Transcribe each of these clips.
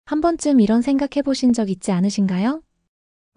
한 번쯤 이런 생각해 보신 적 있지 않으신가요?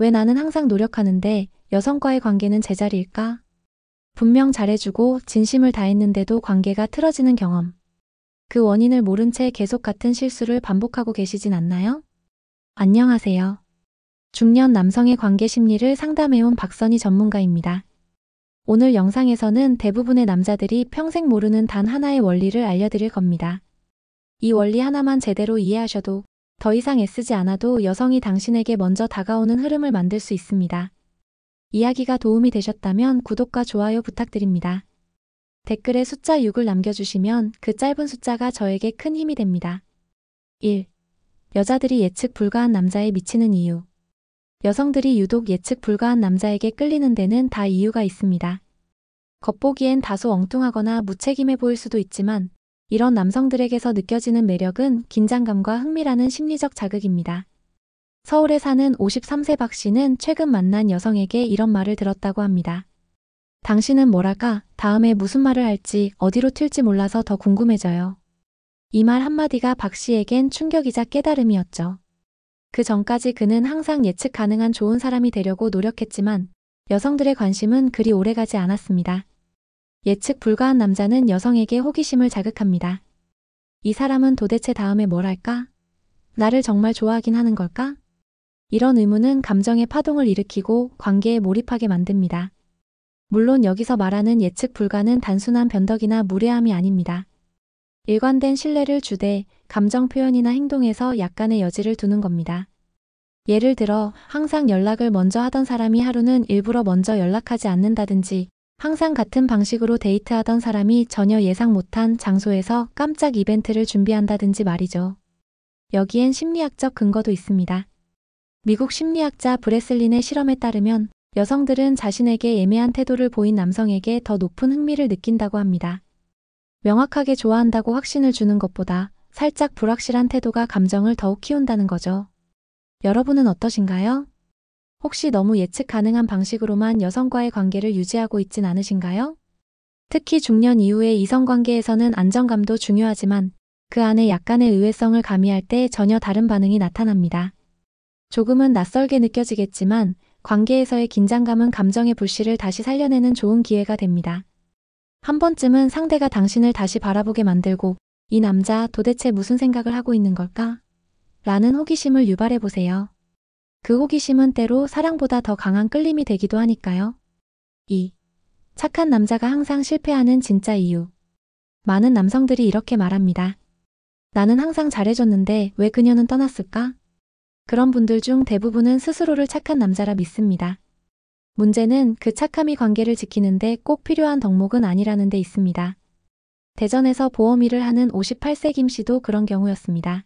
왜 나는 항상 노력하는데 여성과의 관계는 제자리일까? 분명 잘해주고 진심을 다했는데도 관계가 틀어지는 경험. 그 원인을 모른 채 계속 같은 실수를 반복하고 계시진 않나요? 안녕하세요. 중년 남성의 관계 심리를 상담해온 박선희 전문가입니다. 오늘 영상에서는 대부분의 남자들이 평생 모르는 단 하나의 원리를 알려드릴 겁니다. 이 원리 하나만 제대로 이해하셔도 더 이상 애쓰지 않아도 여성이 당신에게 먼저 다가오는 흐름을 만들 수 있습니다. 이야기가 도움이 되셨다면 구독과 좋아요 부탁드립니다. 댓글에 숫자 6을 남겨주시면 그 짧은 숫자가 저에게 큰 힘이 됩니다. 1. 여자들이 예측 불가한 남자에 미치는 이유. 여성들이 유독 예측 불가한 남자에게 끌리는 데는 다 이유가 있습니다. 겉보기엔 다소 엉뚱하거나 무책임해 보일 수도 있지만 이런 남성들에게서 느껴지는 매력은 긴장감과 흥미라는 심리적 자극입니다. 서울에 사는 53세 박 씨는 최근 만난 여성에게 이런 말을 들었다고 합니다. 당신은 뭐랄까, 다음에 무슨 말을 할지 어디로 튈지 몰라서 더 궁금해져요. 이 말 한마디가 박 씨에겐 충격이자 깨달음이었죠. 그 전까지 그는 항상 예측 가능한 좋은 사람이 되려고 노력했지만 여성들의 관심은 그리 오래가지 않았습니다. 예측 불가한 남자는 여성에게 호기심을 자극합니다. 이 사람은 도대체 다음에 뭘 할까? 나를 정말 좋아하긴 하는 걸까? 이런 의문은 감정의 파동을 일으키고 관계에 몰입하게 만듭니다. 물론 여기서 말하는 예측 불가는 단순한 변덕이나 무례함이 아닙니다. 일관된 신뢰를 주되 감정 표현이나 행동에서 약간의 여지를 두는 겁니다. 예를 들어 항상 연락을 먼저 하던 사람이 하루는 일부러 먼저 연락하지 않는다든지 항상 같은 방식으로 데이트하던 사람이 전혀 예상 못한 장소에서 깜짝 이벤트를 준비한다든지 말이죠. 여기엔 심리학적 근거도 있습니다. 미국 심리학자 브레슬린의 실험에 따르면 여성들은 자신에게 애매한 태도를 보인 남성에게 더 높은 흥미를 느낀다고 합니다. 명확하게 좋아한다고 확신을 주는 것보다 살짝 불확실한 태도가 감정을 더욱 키운다는 거죠. 여러분은 어떠신가요? 혹시 너무 예측 가능한 방식으로만 여성과의 관계를 유지하고 있진 않으신가요? 특히 중년 이후의 이성관계에서는 안정감도 중요하지만 그 안에 약간의 의외성을 가미할 때 전혀 다른 반응이 나타납니다. 조금은 낯설게 느껴지겠지만 관계에서의 긴장감은 감정의 불씨를 다시 살려내는 좋은 기회가 됩니다. 한 번쯤은 상대가 당신을 다시 바라보게 만들고 이 남자 도대체 무슨 생각을 하고 있는 걸까? 라는 호기심을 유발해보세요. 그 호기심은 때로 사랑보다 더 강한 끌림이 되기도 하니까요. 2. 착한 남자가 항상 실패하는 진짜 이유. 많은 남성들이 이렇게 말합니다. 나는 항상 잘해줬는데 왜 그녀는 떠났을까? 그런 분들 중 대부분은 스스로를 착한 남자라 믿습니다. 문제는 그 착함이 관계를 지키는데 꼭 필요한 덕목은 아니라는 데 있습니다. 대전에서 보험 일을 하는 58세 김 씨도 그런 경우였습니다.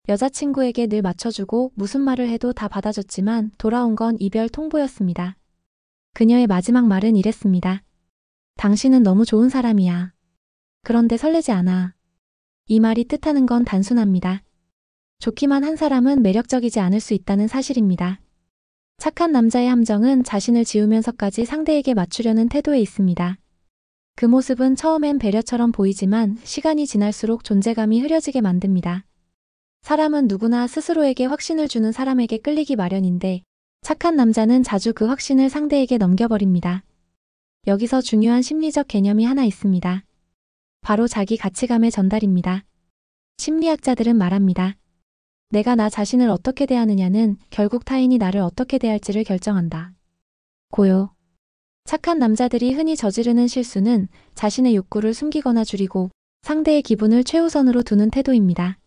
여자친구에게 늘 맞춰주고 무슨 말을 해도 다 받아줬지만 돌아온 건 이별 통보였습니다. 그녀의 마지막 말은 이랬습니다. 당신은 너무 좋은 사람이야. 그런데 설레지 않아. 이 말이 뜻하는 건 단순합니다. 좋기만 한 사람은 매력적이지 않을 수 있다는 사실입니다. 착한 남자의 함정은 자신을 지우면서까지 상대에게 맞추려는 태도에 있습니다. 그 모습은 처음엔 배려처럼 보이지만 시간이 지날수록 존재감이 흐려지게 만듭니다. 사람은 누구나 스스로에게 확신을 주는 사람에게 끌리기 마련인데 착한 남자는 자주 그 확신을 상대에게 넘겨버립니다. 여기서 중요한 심리적 개념이 하나 있습니다. 바로 자기 가치감의 전달입니다. 심리학자들은 말합니다. 내가 나 자신을 어떻게 대하느냐는 결국 타인이 나를 어떻게 대할지를 결정한다. 고요. 착한 남자들이 흔히 저지르는 실수는 자신의 욕구를 숨기거나 줄이고 상대의 기분을 최우선으로 두는 태도입니다.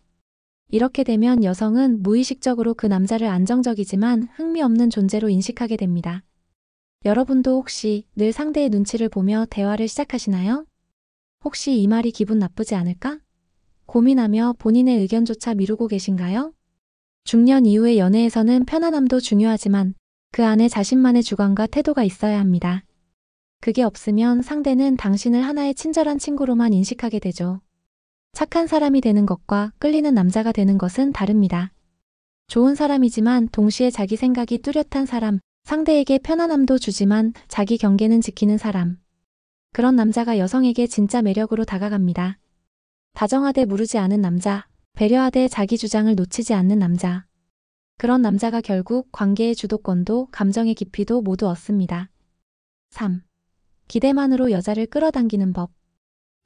이렇게 되면 여성은 무의식적으로 그 남자를 안정적이지만 흥미없는 존재로 인식하게 됩니다. 여러분도 혹시 늘 상대의 눈치를 보며 대화를 시작하시나요? 혹시 이 말이 기분 나쁘지 않을까? 고민하며 본인의 의견조차 미루고 계신가요? 중년 이후의 연애에서는 편안함도 중요하지만 그 안에 자신만의 주관과 태도가 있어야 합니다. 그게 없으면 상대는 당신을 하나의 친절한 친구로만 인식하게 되죠. 착한 사람이 되는 것과 끌리는 남자가 되는 것은 다릅니다. 좋은 사람이지만 동시에 자기 생각이 뚜렷한 사람, 상대에게 편안함도 주지만 자기 경계는 지키는 사람. 그런 남자가 여성에게 진짜 매력으로 다가갑니다. 다정하되 무르지 않은 남자, 배려하되 자기 주장을 놓치지 않는 남자. 그런 남자가 결국 관계의 주도권도 감정의 깊이도 모두 얻습니다. 3. 기대만으로 여자를 끌어당기는 법.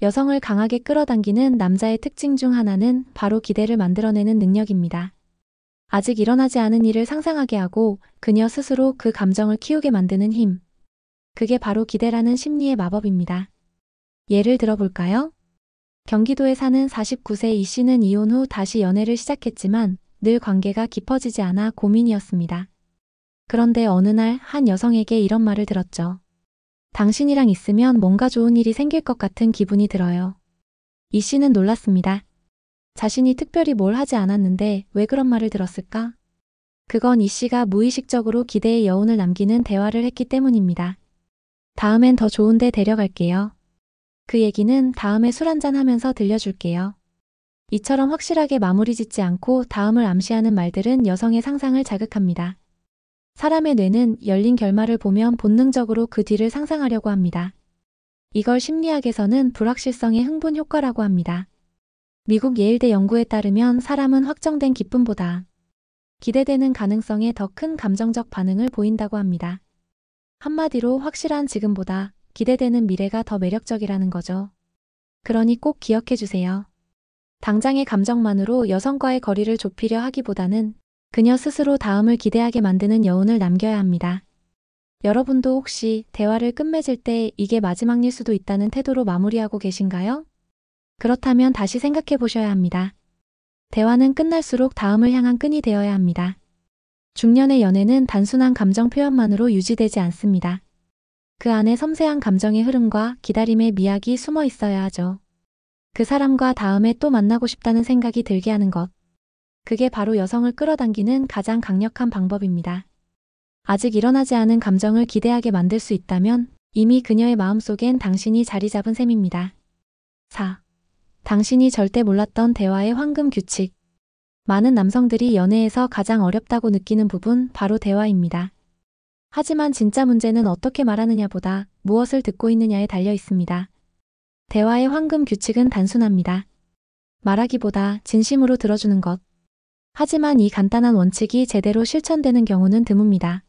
여성을 강하게 끌어당기는 남자의 특징 중 하나는 바로 기대를 만들어내는 능력입니다. 아직 일어나지 않은 일을 상상하게 하고 그녀 스스로 그 감정을 키우게 만드는 힘. 그게 바로 기대라는 심리의 마법입니다. 예를 들어볼까요? 경기도에 사는 49세 이 씨는 이혼 후 다시 연애를 시작했지만 늘 관계가 깊어지지 않아 고민이었습니다. 그런데 어느 날 한 여성에게 이런 말을 들었죠. 당신이랑 있으면 뭔가 좋은 일이 생길 것 같은 기분이 들어요. 이 씨는 놀랐습니다. 자신이 특별히 뭘 하지 않았는데 왜 그런 말을 들었을까? 그건 이 씨가 무의식적으로 기대의 여운을 남기는 대화를 했기 때문입니다. 다음엔 더 좋은 데 데려갈게요. 그 얘기는 다음에 술 한잔 하면서 들려줄게요. 이처럼 확실하게 마무리 짓지 않고 다음을 암시하는 말들은 여성의 상상을 자극합니다. 사람의 뇌는 열린 결말을 보면 본능적으로 그 뒤를 상상하려고 합니다. 이걸 심리학에서는 불확실성의 흥분 효과라고 합니다. 미국 예일대 연구에 따르면 사람은 확정된 기쁨보다 기대되는 가능성에 더 큰 감정적 반응을 보인다고 합니다. 한마디로 확실한 지금보다 기대되는 미래가 더 매력적이라는 거죠. 그러니 꼭 기억해 주세요. 당장의 감정만으로 여성과의 거리를 좁히려 하기보다는 그녀 스스로 다음을 기대하게 만드는 여운을 남겨야 합니다. 여러분도 혹시 대화를 끝맺을 때 이게 마지막일 수도 있다는 태도로 마무리하고 계신가요? 그렇다면 다시 생각해 보셔야 합니다. 대화는 끝날수록 다음을 향한 끈이 되어야 합니다. 중년의 연애는 단순한 감정 표현만으로 유지되지 않습니다. 그 안에 섬세한 감정의 흐름과 기다림의 미학이 숨어 있어야 하죠. 그 사람과 다음에 또 만나고 싶다는 생각이 들게 하는 것. 그게 바로 여성을 끌어당기는 가장 강력한 방법입니다. 아직 일어나지 않은 감정을 기대하게 만들 수 있다면 이미 그녀의 마음속엔 당신이 자리 잡은 셈입니다. 4. 당신이 절대 몰랐던 대화의 황금 규칙. 많은 남성들이 연애에서 가장 어렵다고 느끼는 부분 바로 대화입니다. 하지만 진짜 문제는 어떻게 말하느냐보다 무엇을 듣고 있느냐에 달려 있습니다. 대화의 황금 규칙은 단순합니다. 말하기보다 진심으로 들어주는 것. 하지만 이 간단한 원칙이 제대로 실천되는 경우는 드뭅니다.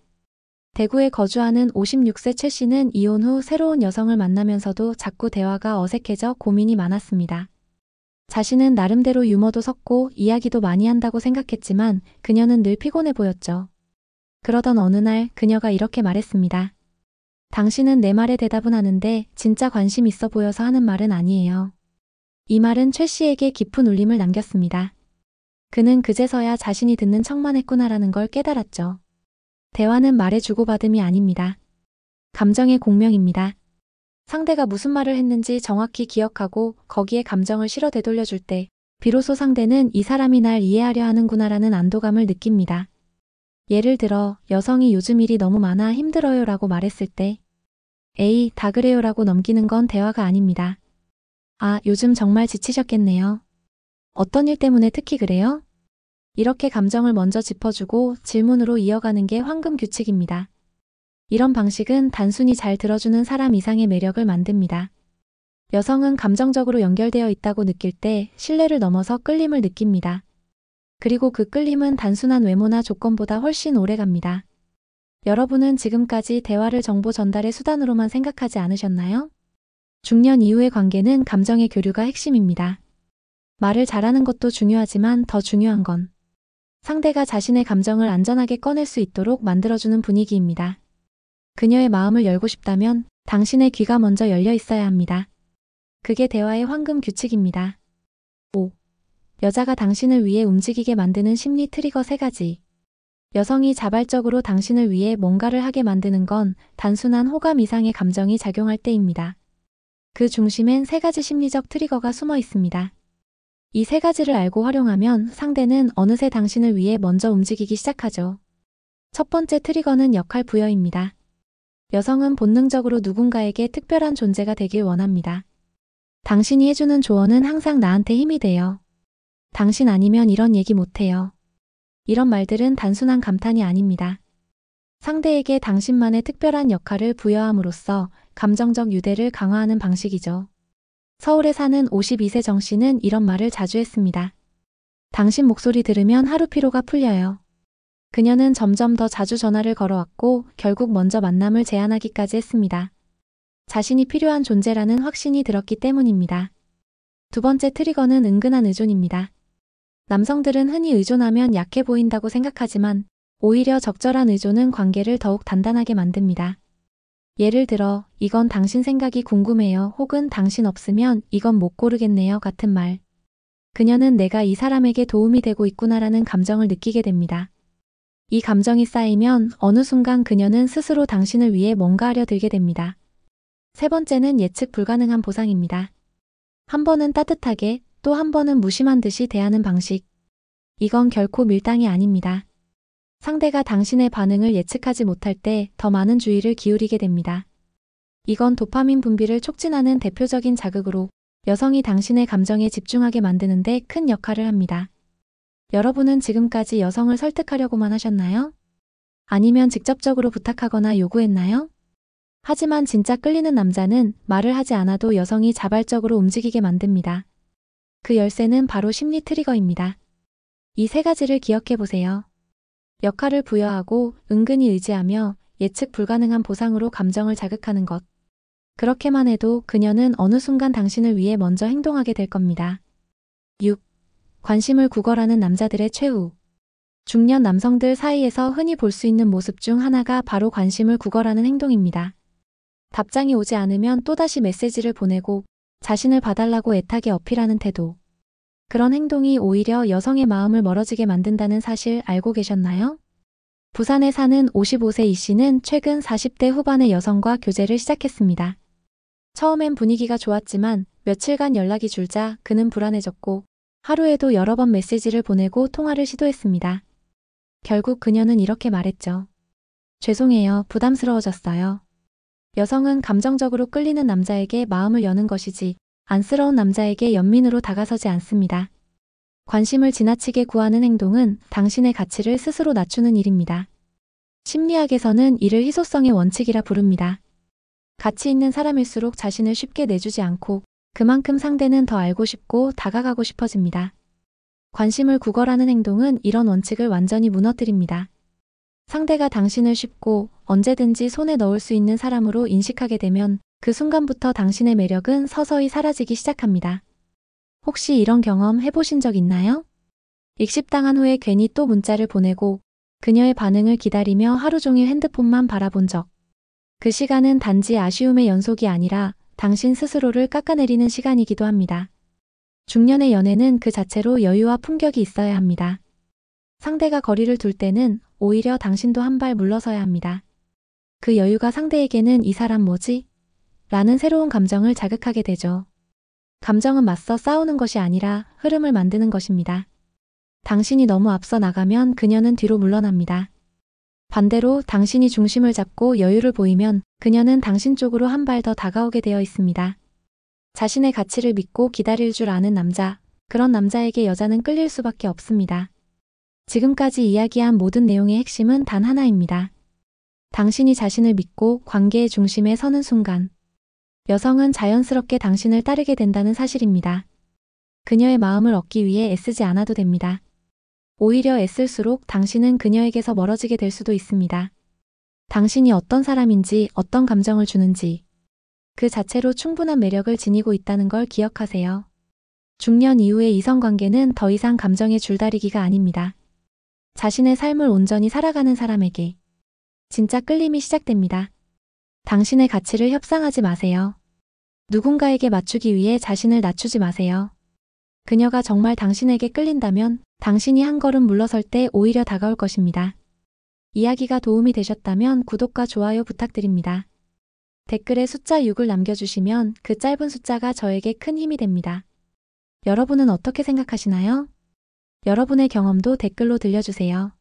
대구에 거주하는 56세 최 씨는 이혼 후 새로운 여성을 만나면서도 자꾸 대화가 어색해져 고민이 많았습니다. 자신은 나름대로 유머도 섞고 이야기도 많이 한다고 생각했지만 그녀는 늘 피곤해 보였죠. 그러던 어느 날 그녀가 이렇게 말했습니다. 당신은 내 말에 대답은 하는데 진짜 관심 있어 보여서 하는 말은 아니에요. 이 말은 최 씨에게 깊은 울림을 남겼습니다. 그는 그제서야 자신이 듣는 척만 했구나라는 걸 깨달았죠. 대화는 말의 주고받음이 아닙니다. 감정의 공명입니다. 상대가 무슨 말을 했는지 정확히 기억하고 거기에 감정을 실어 되돌려줄 때 비로소 상대는 이 사람이 날 이해하려 하는구나라는 안도감을 느낍니다. 예를 들어 여성이 요즘 일이 너무 많아 힘들어요 라고 말했을 때 에이 다 그래요 라고 넘기는 건 대화가 아닙니다. 아 요즘 정말 지치셨겠네요. 어떤 일 때문에 특히 그래요? 이렇게 감정을 먼저 짚어주고 질문으로 이어가는 게 황금 규칙입니다. 이런 방식은 단순히 잘 들어주는 사람 이상의 매력을 만듭니다. 여성은 감정적으로 연결되어 있다고 느낄 때 신뢰를 넘어서 끌림을 느낍니다. 그리고 그 끌림은 단순한 외모나 조건보다 훨씬 오래갑니다. 여러분은 지금까지 대화를 정보 전달의 수단으로만 생각하지 않으셨나요? 중년 이후의 관계는 감정의 교류가 핵심입니다. 말을 잘하는 것도 중요하지만 더 중요한 건 상대가 자신의 감정을 안전하게 꺼낼 수 있도록 만들어주는 분위기입니다. 그녀의 마음을 열고 싶다면 당신의 귀가 먼저 열려 있어야 합니다. 그게 대화의 황금 규칙입니다. 5. 여자가 당신을 위해 움직이게 만드는 심리 트리거 3가지. 여성이 자발적으로 당신을 위해 뭔가를 하게 만드는 건 단순한 호감 이상의 감정이 작용할 때입니다. 그 중심엔 3가지 심리적 트리거가 숨어 있습니다. 이 3가지를 알고 활용하면 상대는 어느새 당신을 위해 먼저 움직이기 시작하죠. 첫 번째 트리거는 역할 부여입니다. 여성은 본능적으로 누군가에게 특별한 존재가 되길 원합니다. 당신이 해주는 조언은 항상 나한테 힘이 돼요. 당신 아니면 이런 얘기 못해요. 이런 말들은 단순한 감탄이 아닙니다. 상대에게 당신만의 특별한 역할을 부여함으로써 감정적 유대를 강화하는 방식이죠. 서울에 사는 52세 정 씨는 이런 말을 자주 했습니다. 당신 목소리 들으면 하루 피로가 풀려요. 그녀는 점점 더 자주 전화를 걸어왔고 결국 먼저 만남을 제안하기까지 했습니다. 자신이 필요한 존재라는 확신이 들었기 때문입니다. 두 번째 트리거는 은근한 의존입니다. 남성들은 흔히 의존하면 약해 보인다고 생각하지만 오히려 적절한 의존은 관계를 더욱 단단하게 만듭니다. 예를 들어, 이건 당신 생각이 궁금해요. 혹은 당신 없으면 이건 못 고르겠네요. 같은 말. 그녀는 내가 이 사람에게 도움이 되고 있구나라는 감정을 느끼게 됩니다. 이 감정이 쌓이면 어느 순간 그녀는 스스로 당신을 위해 뭔가 하려 들게 됩니다. 세 번째는 예측 불가능한 보상입니다. 한 번은 따뜻하게, 또 한 번은 무심한 듯이 대하는 방식. 이건 결코 밀당이 아닙니다. 상대가 당신의 반응을 예측하지 못할 때 더 많은 주의를 기울이게 됩니다. 이건 도파민 분비를 촉진하는 대표적인 자극으로 여성이 당신의 감정에 집중하게 만드는 데 큰 역할을 합니다. 여러분은 지금까지 여성을 설득하려고만 하셨나요? 아니면 직접적으로 부탁하거나 요구했나요? 하지만 진짜 끌리는 남자는 말을 하지 않아도 여성이 자발적으로 움직이게 만듭니다. 그 열쇠는 바로 심리 트리거입니다. 이 세 가지를 기억해 보세요. 역할을 부여하고 은근히 의지하며 예측 불가능한 보상으로 감정을 자극하는 것. 그렇게만 해도 그녀는 어느 순간 당신을 위해 먼저 행동하게 될 겁니다. 6. 관심을 구걸하는 남자들의 최후. 중년 남성들 사이에서 흔히 볼 수 있는 모습 중 하나가 바로 관심을 구걸하는 행동입니다. 답장이 오지 않으면 또다시 메시지를 보내고 자신을 봐달라고 애타게 어필하는 태도. 그런 행동이 오히려 여성의 마음을 멀어지게 만든다는 사실 알고 계셨나요? 부산에 사는 55세 이 씨는 최근 40대 후반의 여성과 교제를 시작했습니다. 처음엔 분위기가 좋았지만 며칠간 연락이 줄자 그는 불안해졌고 하루에도 여러 번 메시지를 보내고 통화를 시도했습니다. 결국 그녀는 이렇게 말했죠. 죄송해요. 부담스러워졌어요. 여성은 감정적으로 끌리는 남자에게 마음을 여는 것이지 안쓰러운 남자에게 연민으로 다가서지 않습니다. 관심을 지나치게 구하는 행동은 당신의 가치를 스스로 낮추는 일입니다. 심리학에서는 이를 희소성의 원칙이라 부릅니다. 가치 있는 사람일수록 자신을 쉽게 내주지 않고 그만큼 상대는 더 알고 싶고 다가가고 싶어집니다. 관심을 구걸하는 행동은 이런 원칙을 완전히 무너뜨립니다. 상대가 당신을 쉽고 언제든지 손에 넣을 수 있는 사람으로 인식하게 되면 그 순간부터 당신의 매력은 서서히 사라지기 시작합니다. 혹시 이런 경험 해보신 적 있나요? 익십당한 후에 괜히 또 문자를 보내고 그녀의 반응을 기다리며 하루 종일 핸드폰만 바라본 적. 그 시간은 단지 아쉬움의 연속이 아니라 당신 스스로를 깎아내리는 시간이기도 합니다. 중년의 연애는 그 자체로 여유와 품격이 있어야 합니다. 상대가 거리를 둘 때는 오히려 당신도 한 발 물러서야 합니다. 그 여유가 상대에게는 이 사람 뭐지? 라는 새로운 감정을 자극하게 되죠. 감정은 맞서 싸우는 것이 아니라 흐름을 만드는 것입니다. 당신이 너무 앞서 나가면 그녀는 뒤로 물러납니다. 반대로 당신이 중심을 잡고 여유를 보이면 그녀는 당신 쪽으로 한 발 더 다가오게 되어 있습니다. 자신의 가치를 믿고 기다릴 줄 아는 남자, 그런 남자에게 여자는 끌릴 수밖에 없습니다. 지금까지 이야기한 모든 내용의 핵심은 단 하나입니다. 당신이 자신을 믿고 관계의 중심에 서는 순간, 여성은 자연스럽게 당신을 따르게 된다는 사실입니다. 그녀의 마음을 얻기 위해 애쓰지 않아도 됩니다. 오히려 애쓸수록 당신은 그녀에게서 멀어지게 될 수도 있습니다. 당신이 어떤 사람인지, 어떤 감정을 주는지, 그 자체로 충분한 매력을 지니고 있다는 걸 기억하세요. 중년 이후의 이성관계는 더 이상 감정의 줄다리기가 아닙니다. 자신의 삶을 온전히 살아가는 사람에게 진짜 끌림이 시작됩니다. 당신의 가치를 협상하지 마세요. 누군가에게 맞추기 위해 자신을 낮추지 마세요. 그녀가 정말 당신에게 끌린다면 당신이 한 걸음 물러설 때 오히려 다가올 것입니다. 이야기가 도움이 되셨다면 구독과 좋아요 부탁드립니다. 댓글에 숫자 6을 남겨주시면 그 짧은 숫자가 저에게 큰 힘이 됩니다. 여러분은 어떻게 생각하시나요? 여러분의 경험도 댓글로 들려주세요.